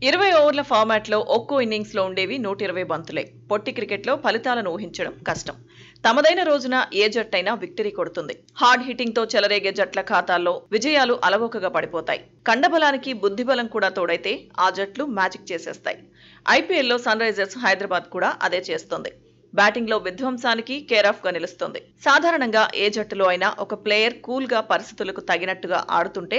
20 ఓవర్ల ఫార్మాట్లో ఒక్కో ఇన్నింగ్స్లో ఉండేవి 120 బంతులే. పొట్టి క్రికెట్లో ఫలితాలను ఊహించడం కష్టం. తమదైన రోజున ఏ జట్టైనా విక్టరీ కొడుతుంది. హార్డ్ హిట్టింగ్తో చెలరేగే జట్ల ఖాతాల్లో విజయాలు అలవోకగా పడిపోతాయి. కండబలానికి బుద్ధిబలం కూడా తోడైతే ఆ జట్లు మ్యాజిక్ చేసేస్తాయి. ఐపీఎల్లో సన్ రైజర్స్ హైదరాబాద్ కూడా అదే చేస్తోంది. బ్యాటింగ్ లో విధ్వంసానికి కేర్ ఆఫ్ గా నిలుస్తోంది. సాధారణంగా ఏ జట్టులో అయినా ఒక ప్లేయర్ కూల్ గా పరిస్థితులకు తగినట్టుగా ఆడుతుంటే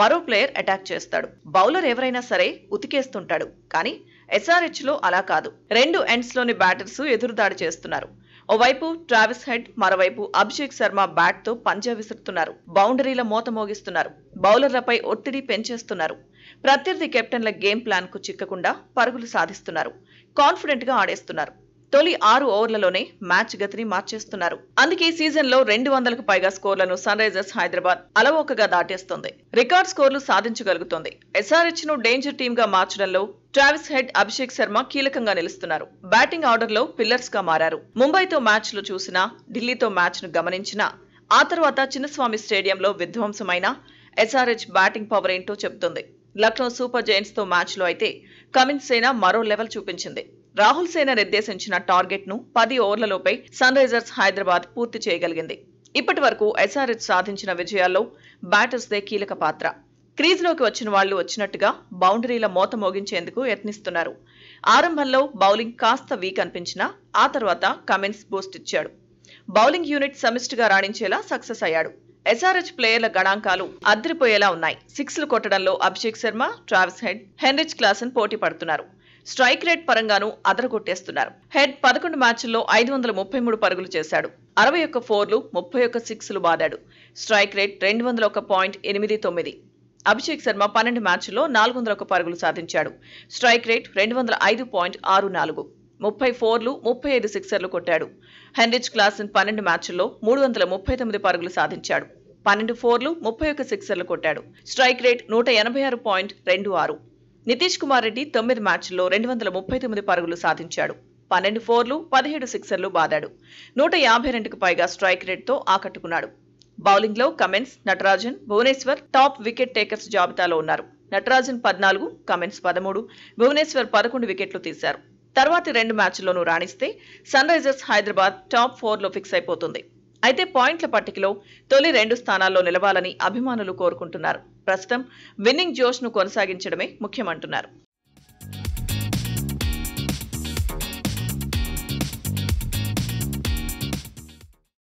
మరో ప్లేయర్ అటాక్ చేస్తాడు. బౌలర్ ఎవరైనా సరే ఉతికేస్తుంటాడు. కానీ ఎస్ఆర్హెచ్ లో అలా కాదు. రెండు ఎండ్స్ లోని బ్యాటర్స్ ఎదురుదాడి చేస్తున్నారు. ఓవైపు ట్రావిస్ హెడ్, మరోవైపు అభిషేక్ శర్మ బ్యాట్ తో పంజా విసురుతున్నారు. బౌండరీల మోత మోగిస్తున్నారు. బౌలర్లపై ఒత్తిడి పెంచేస్తున్నారు. ప్రత్యర్థి కెప్టెన్ల గేమ్ ప్లాన్ కు చిక్కకుండా పరుగులు సాధిస్తున్నారు. కాన్ఫిడెంట్ గా ఆడేస్తున్నారు. తొలి 6 ఓవర్లలోనే మ్యాచ్ గతిని మార్చేస్తున్నారు. అందుకే ఈ సీజన్ లో 200కు పైగా స్కోర్లను సన్ రైజర్స్ హైదరాబాద్ అలవోకగా దాటేస్తోంది. రికార్డ్ స్కోర్లు సాధించగలుగుతోంది. ఎస్ఆర్హెచ్ ను డేంజర్ టీమ్ గా మార్చడంలో ట్రావిస్ హెడ్, అభిషేక్ శర్మ కీలకంగా నిలుస్తున్నారు. బ్యాటింగ్ ఆర్డర్ లో పిల్లర్స్ గా మారారు. ముంబైతో మ్యాచ్ లు చూసినా, ఢిల్లీతో మ్యాచ్ ను గమనించినా, ఆ తర్వాత చిన్నస్వామి స్టేడియంలో విధ్వంసమైన ఎస్ఆర్హెచ్ బ్యాటింగ్ పవర్ ఏంటో చెబుతుంది. లక్నో సూపర్ జైంట్స్ తో మ్యాచ్ లో అయితే కమిన్స్ సేన మరో లెవెల్ చూపించింది. రాహుల్ సేన నిర్దేశించిన టార్గెట్ ను 10 ఓవర్లలోపై సన్ రైజర్స్ హైదరాబాద్ పూర్తి చేయగలిగింది. ఇప్పటి వరకు ఎస్ఆర్హెచ్ సాధించిన విజయాల్లో బ్యాటర్స్ దే కీలక పాత్ర. క్రీజ్ లోకి వచ్చిన వాళ్లు వచ్చినట్టుగా బౌండరీల మోత మోగించేందుకు యత్నిస్తున్నారు. ఆరంభంలో బౌలింగ్ కాస్త వీక్ అనిపించినా ఆ తర్వాత కమిన్స్ బూస్ట్ ఇచ్చాడు. బౌలింగ్ యూనిట్ సమిష్టిగా రాణించేలా సక్సెస్ అయ్యాడు. ఎస్ఆర్హెచ్ ప్లేయర్ల గణాంకాలు అద్రిపోయేలా ఉన్నాయి. సిక్స్లు కొట్టడంలో Abhishek Sharma, Travis Head, Heinrich Klaasen పోటీ పడుతున్నారు. స్ట్రైక్ రేట్ పరంగానూ అదరగొట్టేస్తున్నారు. హెడ్ 11 మ్యాచ్ల్లో 533 పరుగులు చేశాడు. 61 ఫోర్లు, 31 సిక్స్లు బాదాడు. Strike rate 201.89. అభిషేక్ శర్మ 12 మ్యాచ్ల్లో 401 పరుగులు సాధించాడు. Strike rate 205.64. 30 ఫోర్లు, 35 సిక్సర్లు కొట్టాడు. హెన్రిచ్ క్లాసన్ 12 మ్యాచ్ల్లో 339 పరుగులు సాధించాడు. 12 ఫోర్లు, 31 సిక్సర్లు కొట్టాడు. Strike rate 186.26. నితీష్ కుమార్ రెడ్డి 9 మ్యాచ్ల్లో 239 పరుగులు సాధించాడు. 12 ఫోర్లు, 17 సిక్సర్లు బాదాడు. 152కు పైగా స్ట్రైక్ రేట్ తో ఆకట్టుకున్నాడు. బౌలింగ్ లో Cummins, Natarajan, Bhuvneshwar top wicket takers జాబితాలో ఉన్నారు. నటరాజన్ 14, కమిన్స్ 13, భువనేశ్వర్ 11 వికెట్లు తీశారు. తర్వాతి 2 మ్యాచ్ల్లోనూ రాణిస్తే సన్ రైజర్స్ హైదరాబాద్ టాప్ 4లో ఫిక్స్ అయిపోతుంది. అయితే పాయింట్ల పట్టికలో తొలి 2 స్థానాల్లో నిలవాలని అభిమానులు కోరుకుంటున్నారు. ప్రస్తుతం విన్నింగ్ జోష్ ను కొనసాగించడమే ముఖ్యమంటున్నారు.